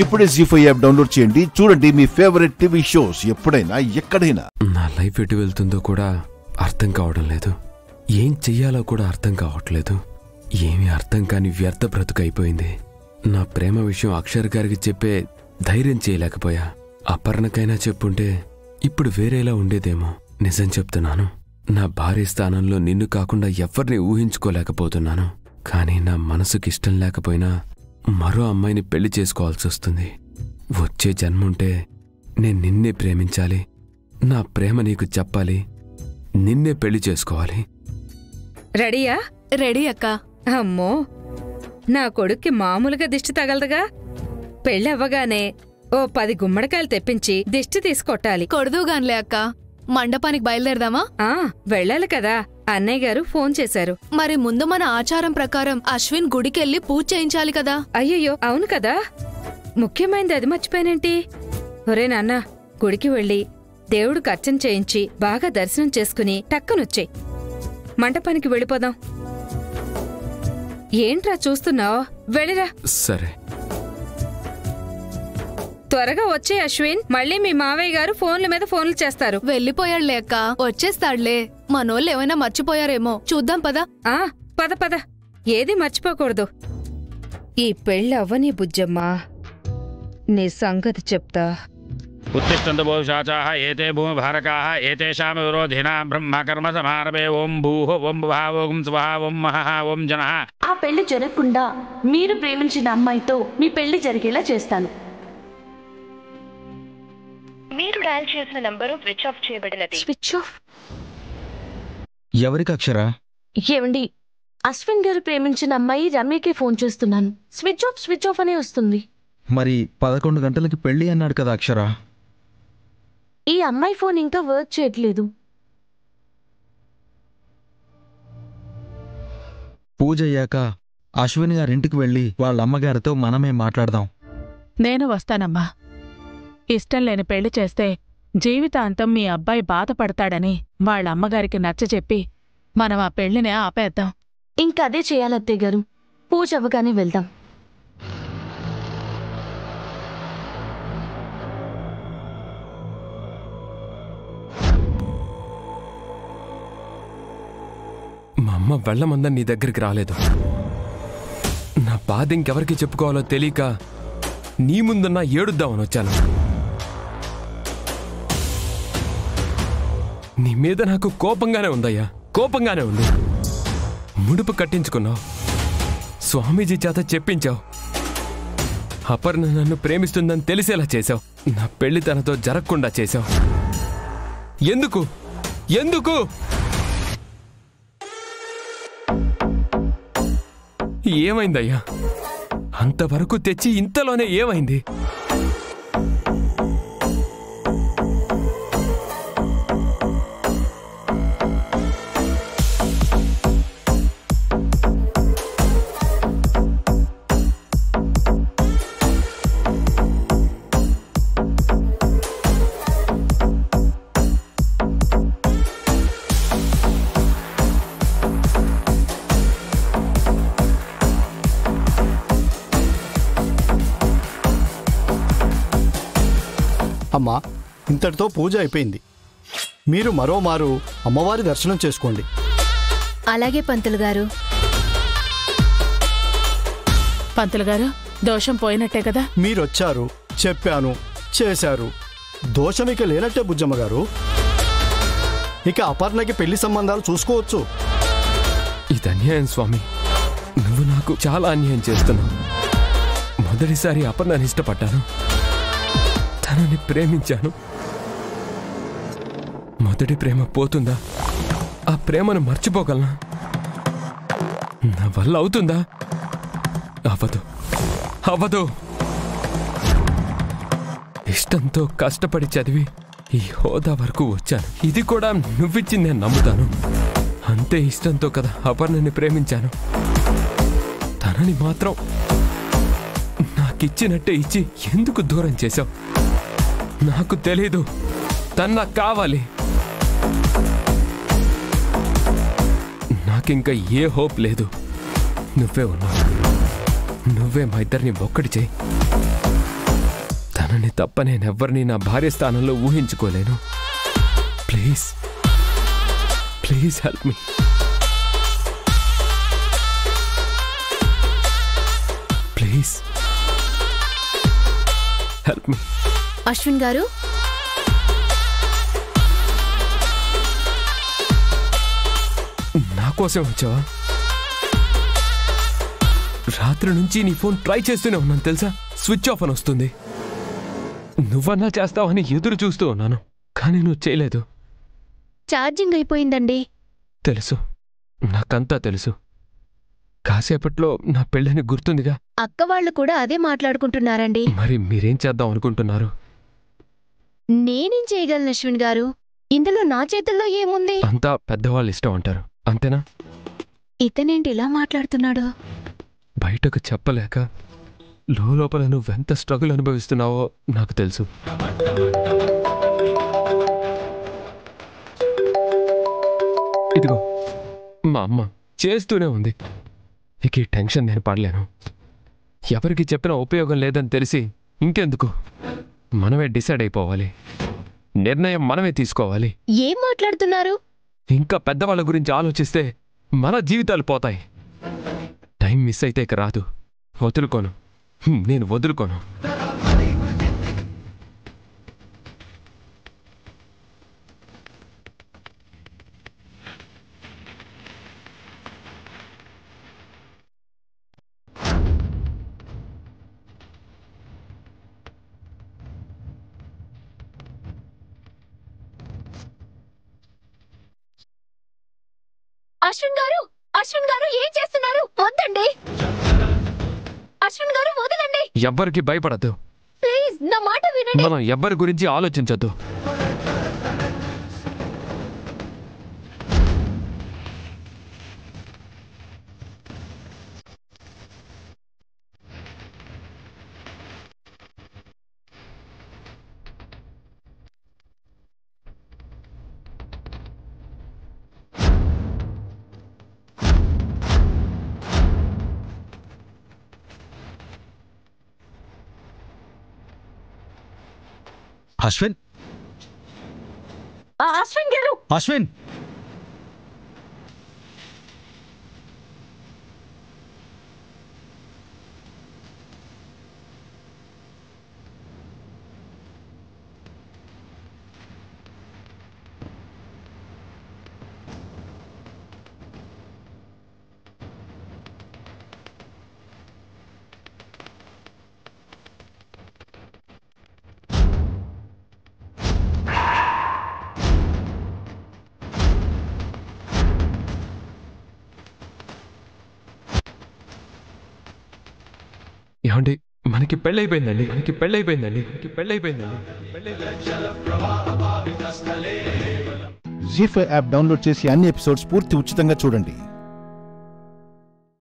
ఇప్పుడే జీ5 app download చేయండి. చూడండి మీ ఫేవరెట్ టీవీ షోస్ ఎప్పుడైనా ఎక్కడైనా. నా లైఫ్ ఎటు వెళ్తుందో కూడా అర్థం కావడం లేదు. ఏం చెయ్యాలో కూడా అర్థం కావట్లేదు. ఏమీ అర్థం కాని వ్యర్థ బ్రతుకైపోయింది. నా ప్రేమ విషయం అక్షర్ గారికి చెప్పే ధైర్యం చేయలేకపోయా. అపర్ణకైనా చెప్పుంటే ఇప్పుడు వేరేలా ఉండేదేమో. నిజం చెప్తున్నాను, నా భార్య స్థానంలో నిన్ను కాకుండా ఎవ్వరిని ఊహించుకోలేకపోతున్నాను. కానీ నా మనసుకిష్టం లేకపోయినా మరో అమ్మాయిని పెళ్లి చేసుకోవాల్సి వస్తుంది. వచ్చే జన్ముంటే నేను నిన్నే ప్రేమించాలి, నా ప్రేమ నీకు చెప్పాలి, నిన్నే పెళ్లి చేసుకోవాలి. రెడీయా? రెడీ అక్క. అమ్మో, నా కొడుక్కి మామూలుగా దిష్టి తగలదుగా. పెళ్ళవ్వగానే ఓ 10 గుమ్మడికాయలు తెప్పించి దిష్టి తీసుకొట్టాలి. కొడదుగాన్లే అక్క. మండపానికి బయలుదేరదామా? వెళ్ళాలి కదా. అన్నయ్య గారు ఫోన్ చేశారు. మరి ముందు మన ఆచారం ప్రకారం అశ్విన్ గుడికెళ్ళి పూజ చేయించాలి కదా. అయ్యయ్యో, అవును కదా, ముఖ్యమైనది అది మర్చిపోయానేంటి. ఒరే నాన్న, గుడికి వెళ్ళి దేవుడికి అర్చన చేయించి బాగా దర్శనం చేసుకుని టక్కనొచ్చేయ్. మంటపానికి వెళ్ళిపోదాం. ఏంట్రా చూస్తున్నావు? వెళ్ళిరా. సరే, త్వరగా వచ్చే అశ్విన్. మళ్ళీ మీ మావయ్య గారు ఫోన్ల మీద ఫోన్లు చేస్తారు. వెళ్ళిపోయాడులే అక్క, వచ్చేస్తాడులే. మనోళ్ళు ఏమైనా మర్చిపోయారేమో, చూద్దాం పద. పద పద, ఏది మర్చిపోకూడదు. ఈ పెళ్ళవ్వని బుజ్జమ్మా, నీ సంగతి చెప్తా. उत्तिष्ठन्तु बहुशाचाः एते भूमिभारकाः एतेषां विरोधिनां ब्रह्मकर्म समारभे ओं भूः ओं भुवः ओं स्वः ओं महः ओं जनः. ఆ పెళ్లి జరగకుండా మీరు ప్రేమించిన అమ్మాయితో మీ పెళ్లి జరిగేలా చేస్తాను. మీరు డయల్ చేసిన నంబరు స్విచ్ ఆఫ్ చేయబడినది. Switch off? ఎవరికి అక్షరా? ఏమండి, అశ్విన్ గారు ప్రేమించిన అమ్మాయి రమ్యకే ఫోన్ చేస్తున్నాను. స్విచ్ ఆఫ్ అనే వస్తుంది. మరి 11 గంటలకి పెళ్లి అన్నాడు కదా అక్షరా. ఈ అమ్మాయి ఫోన్ ఇంకా వర్క్ చేయట్లేదు. పూజ అయ్యాక అశ్విన్ గారింటికి వెళ్ళి వాళ్ళ అమ్మగారితో మనమే మాట్లాడదాం. నేను వస్తానమ్మా. ఇష్టం లేని పెళ్లి చేస్తే జీవితాంతం మీ అబ్బాయి బాధపడతాడని వాళ్ళ అమ్మగారికి నచ్చచెప్పి మనం ఆ పెళ్లినే ఆపేద్దాం. ఇంకదే చేయాలత్తయ్య గారు. పూజ అవ్వగానే వెళ్దాం. మా అమ్మ వెళ్ళమందని నీ దగ్గరికి రాలేదు. నా బాధ ఇంకెవరికి చెప్పుకోవాలో తెలియక నీ ముందున్నా ఏడుద్దామని వచ్చాను. నీ మీద నాకు కోపంగానే ఉందయ్యా, కోపంగానే ఉంది. ముడుపు కట్టించుకున్నావు, స్వామీజీ చేత చెప్పించావు, అపర్ణ నన్ను ప్రేమిస్తుందని తెలిసేలా చేశావు, నా పెళ్లి తనతో జరగకుండా చేశావు. ఎందుకు ఎందుకు? ఏమైందయ్యా? అంతవరకు తెచ్చి ఇంతలోనే ఏమైంది? అమ్మా, ఇంతటితో పూజ అయిపోయింది. మీరు మరోమారు అమ్మవారి దర్శనం చేసుకోండి. అలాగే పంతులు గారు. పంతులు గారు, దోషం పోయినట్టే కదా? మీరొచ్చారు, చెప్పాను, చేశారు. దోషమిక లేనట్టే బుజ్జమ్మ గారు. ఇక అపర్ణకి పెళ్లి సంబంధాలు చూసుకోవచ్చు. ఇది అన్యాయం స్వామి. నువ్వు నాకు చాలా అన్యాయం చేస్తున్నావు. మొదటిసారి అపర్ణని ఇష్టపడ్డాను, తనని ప్రేమించాను. మొదటి ప్రేమ పోతుందా? ఆ ప్రేమను మర్చిపోగలనా? నా వల్ల అవుతుందా? అవ్వదు, అవ్వదు. ఇష్టంతో కష్టపడి చదివి ఈ హోదా వరకు వచ్చాను. ఇది కూడా నువ్విచ్చి నేను నమ్ముతాను. అంతే ఇష్టంతో కదా అపర్ణని ప్రేమించాను. తనని మాత్రం నాకిచ్చినట్టే ఇచ్చి ఎందుకు దూరం చేశావు? నాకు తెలీదు, తను నాకు కావాలి. నాకింకా ఏ హోప్ లేదు. నువ్వే ఉన్నావు. నువ్వే మా ఇద్దరిని ఒక్కటి చేయి. తనని తప్ప నేనెవ్వరిని నా భార్య స్థానంలో ఊహించుకోలేను. Please please help me. Please help me. Ashwin గారు, నా కోసం వచ్చావా? రాత్రి నుంచి నీ ఫోన్ ట్రై చేస్తూనే ఉన్నాను తెలుసా. స్విచ్ ఆఫ్ అని వస్తుంది. నువ్వన్నా చేస్తావని ఎదురు చూస్తూ ఉన్నాను, కానీ నువ్వు చేయలేదు. ఛార్జింగ్ అయిపోయిందండి. తెలుసు, నాకంతా తెలుసు. కాసేపట్లో నా పెళ్ళని గుర్తుందిగా. అక్క వాళ్ళు కూడా అదే మాట్లాడుకుంటున్నారండి. మరి మీరేం చేద్దాం అనుకుంటున్నారు? నేనేం చేయగలను అశ్విన్ గారు? ఇందులో నా చేతుల్లో ఏముంది? అంతా పెద్దవాళ్ళు ఇష్టం అంటారు, అంతేనా? ఇతనేంటి ఇలా మాట్లాడుతున్నాడు? బయటకు చెప్పలేక లోపల నువ్వెంత స్ట్రగుల్ అనుభవిస్తున్నావో నాకు తెలుసు. ఇదిగో మా అమ్మ చేస్తూనే ఉంది. ఇక ఈ టెన్షన్ నేను పడలేను. ఎవరికి చెప్పినా ఉపయోగం లేదని తెలిసి ఇంకెందుకు, మనమే డిసైడ్ అయిపోవాలి. నిర్ణయం మనమే తీసుకోవాలి. ఏం మాట్లాడుతున్నారు? ఇంకా పెద్దవాళ్ళ గురించి ఆలోచిస్తే మన జీవితాలు పోతాయి. టైం మిస్ అయితే ఇక రాదు. వదులుకోను, నేను వదులుకోను. అశ్విన్ గారు, అశ్విన్ గారు ఏం చేస్తున్నారు? వద్దండి అశ్విన్ గారు, వదలండి. ఎవ్వరికి భయపడద్దు. ప్లీజ్ నా మాట వినండి. మనం ఎవ్వరి గురించి ఆలోచించద్దు. అశ్విన్, అశ్విన్ గారు, అశ్విన్, ఏమండి, మనకి పెళ్ళైపోయిందండి. జీ5 యాప్ డౌన్లోడ్ చేసి అన్ని ఎపిసోడ్స్ పూర్తి ఉచితంగా చూడండి.